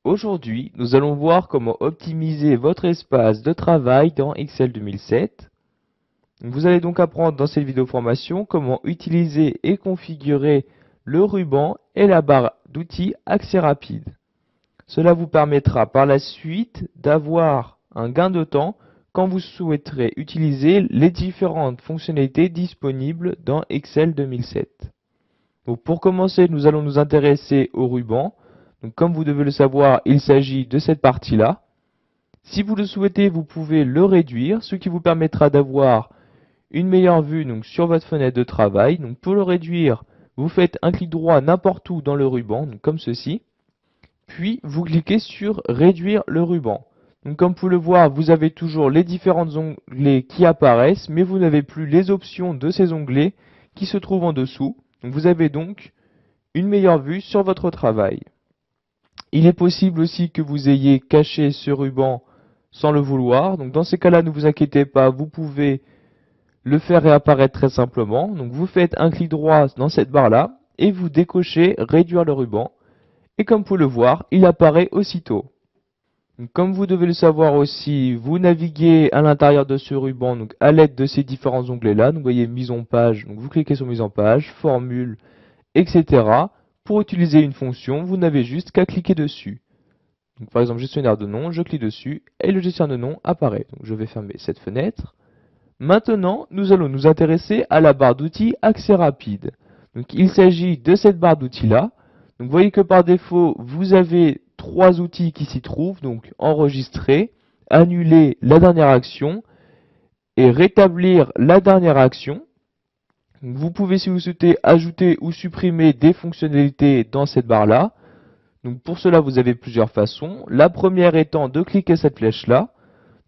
Aujourd'hui, nous allons voir comment optimiser votre espace de travail dans Excel 2007. Vous allez donc apprendre dans cette vidéo formation comment utiliser et configurer le ruban et la barre d'outils accès rapide. Cela vous permettra par la suite d'avoir un gain de temps quand vous souhaiterez utiliser les différentes fonctionnalités disponibles dans Excel 2007. Donc pour commencer, nous allons nous intéresser au ruban. Donc comme vous devez le savoir, il s'agit de cette partie-là. Si vous le souhaitez, vous pouvez le réduire, ce qui vous permettra d'avoir une meilleure vue donc, sur votre fenêtre de travail. Donc pour le réduire, vous faites un clic droit n'importe où dans le ruban, donc comme ceci. Puis vous cliquez sur réduire le ruban. Donc comme vous pouvez le voir, vous avez toujours les différents onglets qui apparaissent, mais vous n'avez plus les options de ces onglets qui se trouvent en dessous. Donc vous avez donc une meilleure vue sur votre travail. Il est possible aussi que vous ayez caché ce ruban sans le vouloir. Donc dans ces cas-là, ne vous inquiétez pas, vous pouvez le faire réapparaître très simplement. Donc vous faites un clic droit dans cette barre-là et vous décochez réduire le ruban. Et comme vous pouvez le voir, il apparaît aussitôt. Donc, comme vous devez le savoir aussi, vous naviguez à l'intérieur de ce ruban donc à l'aide de ces différents onglets-là. Donc vous voyez mise en page, donc vous cliquez sur mise en page, formule, etc. Pour utiliser une fonction, vous n'avez juste qu'à cliquer dessus. Donc, par exemple, gestionnaire de nom, je clique dessus et le gestionnaire de nom apparaît. Donc, je vais fermer cette fenêtre. Maintenant, nous allons nous intéresser à la barre d'outils accès rapide. Donc, il s'agit de cette barre d'outils-là. Donc, vous voyez que par défaut, vous avez trois outils qui s'y trouvent. Donc, enregistrer, annuler la dernière action et rétablir la dernière action. Vous pouvez, si vous souhaitez, ajouter ou supprimer des fonctionnalités dans cette barre-là. Donc pour cela, vous avez plusieurs façons. La première étant de cliquer cette flèche-là.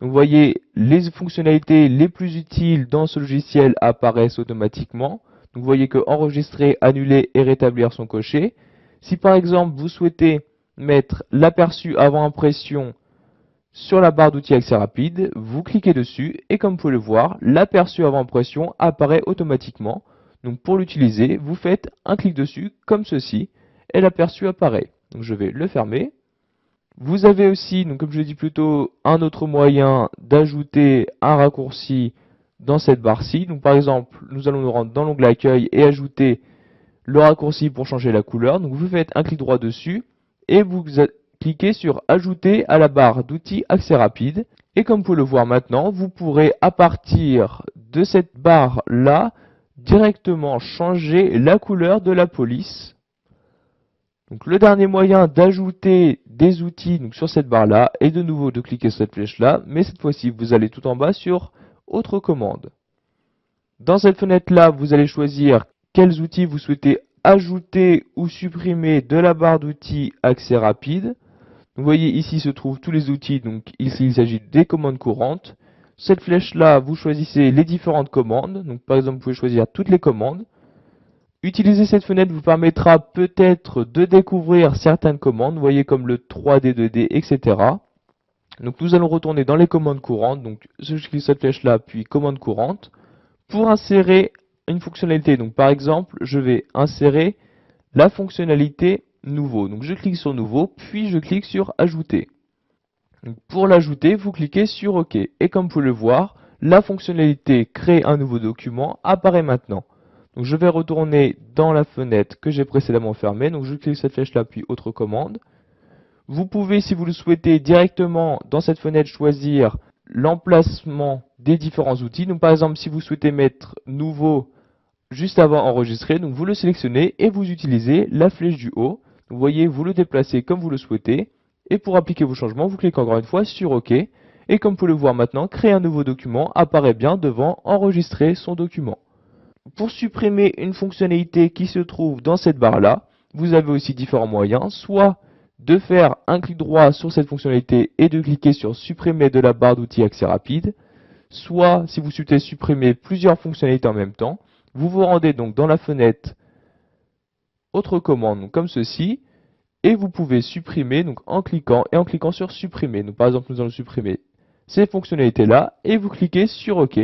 Donc vous voyez, les fonctionnalités les plus utiles dans ce logiciel apparaissent automatiquement. Donc vous voyez que enregistrer, annuler et rétablir sont cochés. Si par exemple vous souhaitez mettre l'aperçu avant impression sur la barre d'outils accès rapide, vous cliquez dessus et comme vous pouvez le voir, l'aperçu avant impression apparaît automatiquement. Donc pour l'utiliser, vous faites un clic dessus comme ceci et l'aperçu apparaît. Donc je vais le fermer. Vous avez aussi, donc comme je l'ai dit plus tôt, un autre moyen d'ajouter un raccourci dans cette barre-ci. Donc par exemple, nous allons nous rendre dans l'onglet accueil et ajouter le raccourci pour changer la couleur. Donc vous faites un clic droit dessus et vous cliquez sur ajouter à la barre d'outils accès rapide. Et comme vous pouvez le voir maintenant, vous pourrez à partir de cette barre-là directement changer la couleur de la police. Donc le dernier moyen d'ajouter des outils donc, sur cette barre-là est de nouveau de cliquer sur cette flèche-là, mais cette fois-ci vous allez tout en bas sur Autre commande. Dans cette fenêtre-là, vous allez choisir quels outils vous souhaitez ajouter ou supprimer de la barre d'outils accès rapide. Vous voyez ici se trouvent tous les outils, donc ici il s'agit des commandes courantes. Cette flèche-là, vous choisissez les différentes commandes. Donc par exemple, vous pouvez choisir toutes les commandes. Utiliser cette fenêtre vous permettra peut-être de découvrir certaines commandes, vous voyez comme le 3D, 2D, etc. Donc nous allons retourner dans les commandes courantes, donc je clique cette flèche-là, puis commande courante, pour insérer une fonctionnalité. Donc par exemple, je vais insérer la fonctionnalité nouveau. Donc je clique sur nouveau, puis je clique sur ajouter. Donc, pour l'ajouter, vous cliquez sur OK. Et comme vous pouvez le voir, la fonctionnalité créer un nouveau document apparaît maintenant. Donc je vais retourner dans la fenêtre que j'ai précédemment fermée. Donc je clique cette flèche là puis autre commande. Vous pouvez, si vous le souhaitez, directement dans cette fenêtre choisir l'emplacement des différents outils. Donc par exemple, si vous souhaitez mettre nouveau juste avant enregistrer, donc vous le sélectionnez et vous utilisez la flèche du haut. Vous voyez, vous le déplacez comme vous le souhaitez. Et pour appliquer vos changements, vous cliquez encore une fois sur OK. Et comme vous pouvez le voir maintenant, créer un nouveau document apparaît bien devant enregistrer son document. Pour supprimer une fonctionnalité qui se trouve dans cette barre-là, vous avez aussi différents moyens, soit de faire un clic droit sur cette fonctionnalité et de cliquer sur supprimer de la barre d'outils accès rapide, soit si vous souhaitez supprimer plusieurs fonctionnalités en même temps, vous vous rendez donc dans la fenêtre autre commande donc comme ceci et vous pouvez supprimer donc en cliquant sur supprimer. Donc par exemple nous allons supprimer ces fonctionnalités là et vous cliquez sur OK.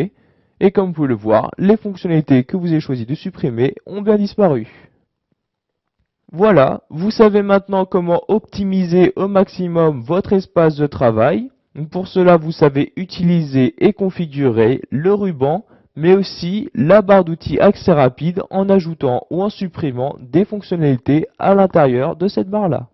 Et comme vous pouvez le voir, les fonctionnalités que vous avez choisi de supprimer ont bien disparu. Voilà, vous savez maintenant comment optimiser au maximum votre espace de travail. Pour cela, vous savez utiliser et configurer le ruban, mais aussi la barre d'outils accès rapide en ajoutant ou en supprimant des fonctionnalités à l'intérieur de cette barre-là.